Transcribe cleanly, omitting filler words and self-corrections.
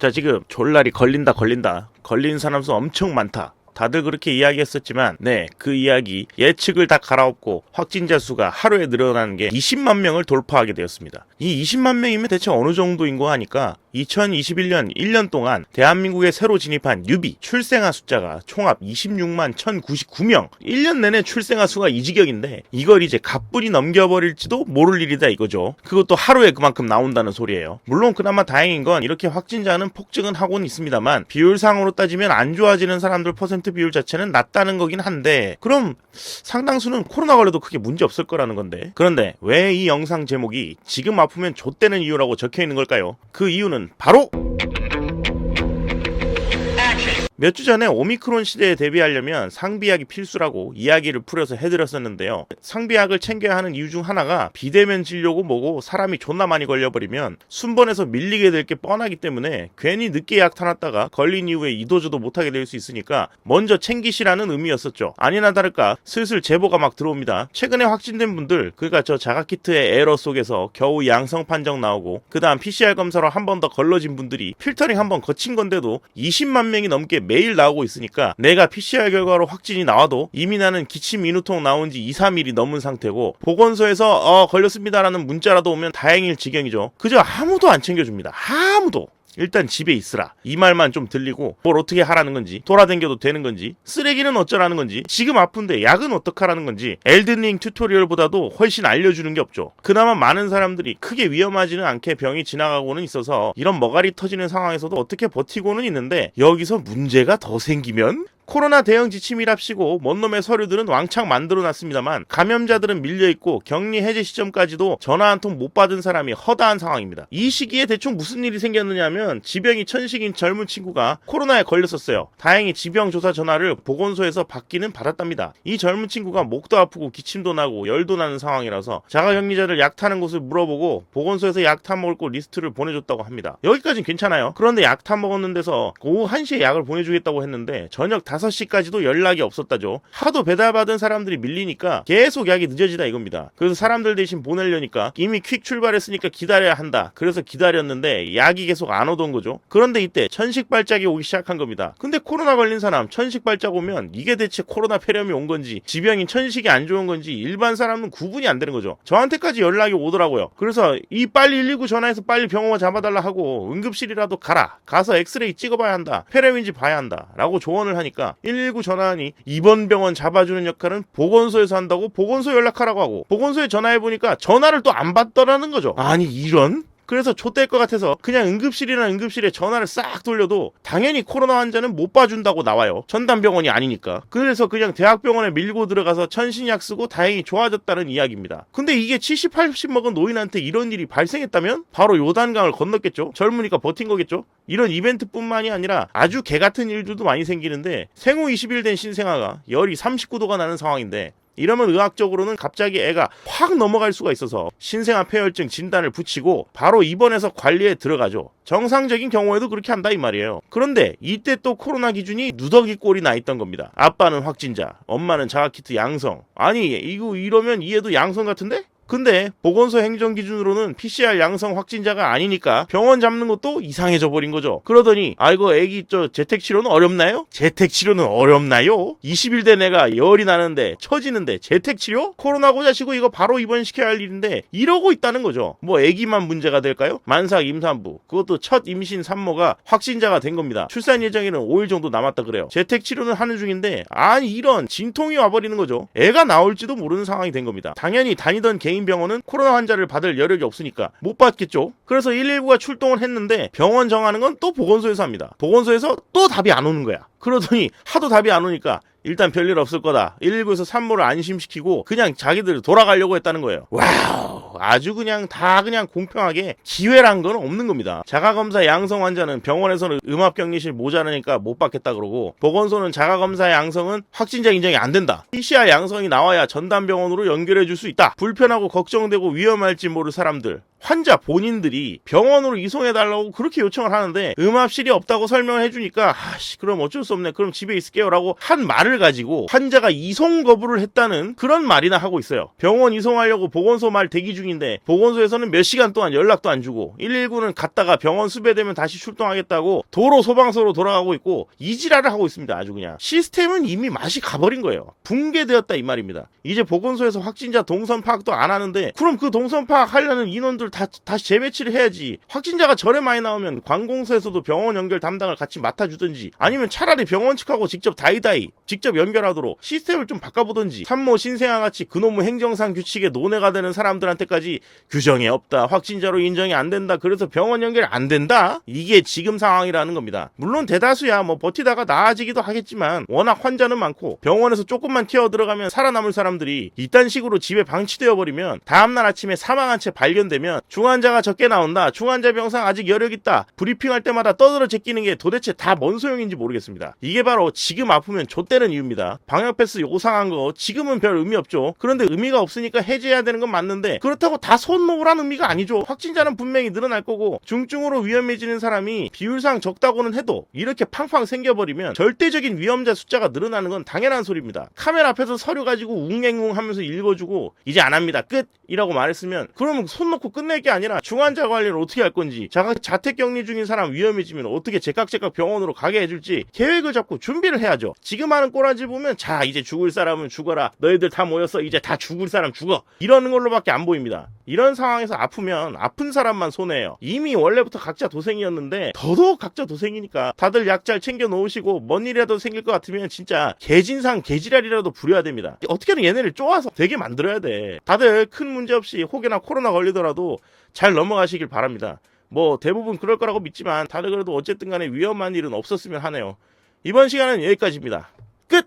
자, 지금 졸라리 걸린 사람 수 엄청 많다. 다들 그렇게 이야기했었지만 그 이야기 예측을 다 갈아엎고 확진자 수가 하루에 늘어나는 게 20만 명을 돌파하게 되었습니다. 이 20만 명이면 대체 어느 정도인 거 하니까 2021년 1년 동안 대한민국에 새로 진입한 뉴비 출생아 숫자가 총합 26만 1099명. 1년 내내 출생아 수가 이 지경인데 이걸 이제 가뿐히 넘겨버릴지도 모를 일이다 이거죠. 그것도 하루에 그만큼 나온다는 소리예요. 물론 그나마 다행인 건 이렇게 확진자는 폭증은 하고는 있습니다만 비율상으로 따지면 안 좋아지는 사람들 퍼센트 비율 자체는 낮다는 거긴 한데 그럼 상당수는 코로나 걸려도 크게 문제 없을 거라는 건데 그런데 왜 이 영상 제목이 지금 아프면 좆되는 이유라고 적혀 있는 걸까요? 그 이유는 바로 몇 주 전에 오미크론 시대에 대비하려면 상비약이 필수라고 이야기를 풀어서 해드렸었는데요. 상비약을 챙겨야 하는 이유 중 하나가 비대면 진료고 뭐고 사람이 존나 많이 걸려버리면 순번에서 밀리게 될 게 뻔하기 때문에 괜히 늦게 약 타놨다가 걸린 이후에 이도저도 못하게 될 수 있으니까 먼저 챙기시라는 의미였었죠. 아니나 다를까 슬슬 제보가 막 들어옵니다. 최근에 확진된 분들 그러니까 저 자가키트의 에러 속에서 겨우 양성 판정 나오고 그 다음 PCR 검사로 한 번 더 걸러진 분들이 필터링 한 번 거친 건데도 20만 명이 넘게 매일 나오고 있으니까 내가 PCR 결과로 확진이 나와도 이미 나는 기침 인후통 나온 지 2, 3일이 넘은 상태고 보건소에서 걸렸습니다라는 문자라도 오면 다행일 지경이죠. 그저 아무도 안 챙겨줍니다. 아무도. 일단 집에 있으라 이 말만 좀 들리고 뭘 어떻게 하라는 건지 돌아다녀도 되는 건지 쓰레기는 어쩌라는 건지 지금 아픈데 약은 어떡하라는 건지 엘든링 튜토리얼보다도 훨씬 알려주는 게 없죠. 그나마 많은 사람들이 크게 위험하지는 않게 병이 지나가고는 있어서 이런 머가리 터지는 상황에서도 어떻게 버티고는 있는데 여기서 문제가 더 생기면 코로나 대응 지침이랍시고 뭔 놈의 서류들은 왕창 만들어놨습니다만 감염자들은 밀려있고 격리 해제 시점까지도 전화 한 통 못 받은 사람이 허다한 상황입니다. 이 시기에 대충 무슨 일이 생겼느냐면 지병이 천식인 젊은 친구가 코로나에 걸렸었어요. 다행히 지병조사 전화를 보건소에서 받기는 받았답니다. 이 젊은 친구가 목도 아프고 기침도 나고 열도 나는 상황이라서 자가격리자들 약 타는 곳을 물어보고 보건소에서 약 타 먹을 곳 리스트를 보내줬다고 합니다. 여기까진 괜찮아요. 그런데 약 타 먹었는 데서 오후 1시에 약을 보내주겠다고 했는데 저녁 5시까지도 연락이 없었다죠. 하도 배달받은 사람들이 밀리니까 계속 약이 늦어지다 이겁니다. 그래서 사람들 대신 보내려니까 이미 퀵 출발했으니까 기다려야 한다. 그래서 기다렸는데 약이 계속 안 오던 거죠. 그런데 이때 천식발작이 오기 시작한 겁니다. 근데 코로나 걸린 사람 천식발작 오면 이게 대체 코로나 폐렴이 온 건지 지병인 천식이 안 좋은 건지 일반 사람은 구분이 안 되는 거죠. 저한테까지 연락이 오더라고요. 그래서 이 빨리 119 전화해서 빨리 병원 잡아달라 하고 응급실이라도 가서 엑스레이 찍어봐야 한다. 폐렴인지 봐야 한다. 라고 조언을 하니까 119 전화하니 이번 병원 잡아주는 역할은 보건소에서 한다고 보건소 연락하라고 하고 보건소에 전화해보니까 전화를 또 안 받더라는 거죠. 아니 이런? 그래서 좆될 것 같아서 그냥 응급실에 전화를 싹 돌려도 당연히 코로나 환자는 못 봐준다고 나와요. 전담병원이 아니니까. 그래서 그냥 대학병원에 밀고 들어가서 천신약 쓰고 다행히 좋아졌다는 이야기입니다. 근데 이게 70, 80 먹은 노인한테 이런 일이 발생했다면 바로 요단강을 건넜겠죠. 젊으니까 버틴 거겠죠. 이런 이벤트뿐만이 아니라 아주 개같은 일들도 많이 생기는데 생후 20일 된 신생아가 열이 39도가 나는 상황인데 이러면 의학적으로는 갑자기 애가 확 넘어갈 수가 있어서 신생아 폐혈증 진단을 붙이고 바로 입원해서 관리에 들어가죠. 정상적인 경우에도 그렇게 한다 이 말이에요. 그런데 이때 또 코로나 기준이 누더기 꼴이 나 있던 겁니다. 아빠는 확진자, 엄마는 자가키트 양성. 아니 이러면 이 애도 양성 같은데? 근데 보건소 행정 기준으로는 PCR 양성 확진자가 아니니까 병원 잡는 것도 이상해져 버린 거죠. 그러더니 아이고 애기 재택 치료는 어렵나요? 재택 치료는 어렵나요? 20일 된 애가 열이 나는데 처지는데 재택 치료? 코로나 고자시고 이거 바로 입원시켜야 할 일인데 이러고 있다는 거죠. 뭐 애기만 문제가 될까요? 만삭 임산부 그것도 첫 임신 산모가 확진자가 된 겁니다. 출산 예정에는 5일 정도 남았다 그래요. 재택 치료는 하는 중인데 아니 이런 진통이 와버리는 거죠. 애가 나올지도 모르는 상황이 된 겁니다. 당연히 다니던 개인 병원은 코로나 환자를 받을 여력이 없으니까 못 받겠죠. 그래서 119가 출동을 했는데 병원 정하는 건 또 보건소에서 합니다. 보건소에서 또 답이 안 오는 거야. 그러더니 하도 답이 안 오니까 일단 별일 없을 거다. 119에서 산모를 안심시키고 그냥 자기들 돌아가려고 했다는 거예요. 와우, 아주 그냥 다 그냥 공평하게 기회란 건 없는 겁니다. 자가검사 양성 환자는 병원에서는 음압격리실 모자라니까 못 받겠다 그러고 보건소는 자가검사 양성은 확진자 인정이 안 된다. PCR 양성이 나와야 전담병원으로 연결해 줄 수 있다. 불편하고 걱정되고 위험할지 모를 사람들 환자 본인들이 병원으로 이송해달라고 그렇게 요청을 하는데 음압실이 없다고 설명을 해주니까 그럼 어쩔 수 없네. 그럼 집에 있을게요 라고 한 말을 말을 가지고 환자가 이송 거부를 했다는 그런 말이나 하고 있어요. 병원 이송하려고 보건소 말 대기 중인데 보건소에서는 몇 시간 동안 연락도 안 주고 119는 갔다가 병원 수배되면 다시 출동하겠다고 도로 소방서로 돌아가고 있고 이지랄을 하고 있습니다. 아주 그냥 시스템은 이미 맛이 가버린 거예요. 붕괴되었다 이 말입니다. 이제 보건소에서 확진자 동선 파악도 안 하는데 그럼 그 동선 파악하려는 인원들 다시 재배치를 해야지. 확진자가 절에 많이 나오면 관공서에서도 병원 연결 담당을 같이 맡아주든지 아니면 차라리 병원 측하고 직접 다이다이 직접 연결하도록 시스템을 좀 바꿔보든지. 산모 신생아 같이 그놈의 행정상 규칙에 논외가 되는 사람들한테까지 규정이 없다, 확진자로 인정이 안 된다, 그래서 병원 연결 안 된다? 이게 지금 상황이라는 겁니다. 물론 대다수야 뭐 버티다가 나아지기도 하겠지만 워낙 환자는 많고 병원에서 조금만 튀어 들어가면 살아남을 사람들이 이딴 식으로 집에 방치되어 버리면 다음날 아침에 사망한 채 발견되면 중환자가 적게 나온다, 중환자 병상 아직 여력 있다, 브리핑할 때마다 떠들어 제끼는 게 도대체 다 뭔 소용인지 모르겠습니다. 이게 바로 지금 아프면 좆되는 이유입니다. 방역 패스 요상한 거 지금은 별 의미 없죠. 그런데 의미가 없으니까 해제해야 되는 건 맞는데 그렇다고 다 손 놓으란 의미가 아니죠. 확진자는 분명히 늘어날 거고 중증으로 위험해지는 사람이 비율상 적다고는 해도 이렇게 팡팡 생겨버리면 절대적인 위험자 숫자가 늘어나는 건 당연한 소리입니다. 카메라 앞에서 서류 가지고 웅행웅 하면서 읽어주고 이제 안 합니다 끝! 이라고 말했으면 그러면 손 놓고 끝낼 게 아니라 중환자 관리를 어떻게 할 건지, 자택격리 중인 사람 위험해지면 어떻게 제깍제깍 병원으로 가게 해줄지 계획을 잡고 준비를 해야죠. 지금 하는 꼬라지 보면 자 이제 죽을 사람은 죽어라, 너희들 다 모였어, 이제 다 죽을 사람 죽어, 이러는 걸로밖에 안 보입니다. 이런 상황에서 아프면 아픈 사람만 손해예요. 이미 원래부터 각자 도생이었는데 더더욱 각자 도생이니까 다들 약 잘 챙겨 놓으시고 뭔 일이라도 생길 것 같으면 진짜 개진상 개지랄이라도 부려야 됩니다. 어떻게든 얘네를 쪼아서 되게 만들어야 돼. 다들 큰 문제 없이 혹여나 코로나 걸리더라도 잘 넘어가시길 바랍니다. 뭐 대부분 그럴 거라고 믿지만 다들 그래도 어쨌든 간에 위험한 일은 없었으면 하네요. 이번 시간은 여기까지입니다. 끝!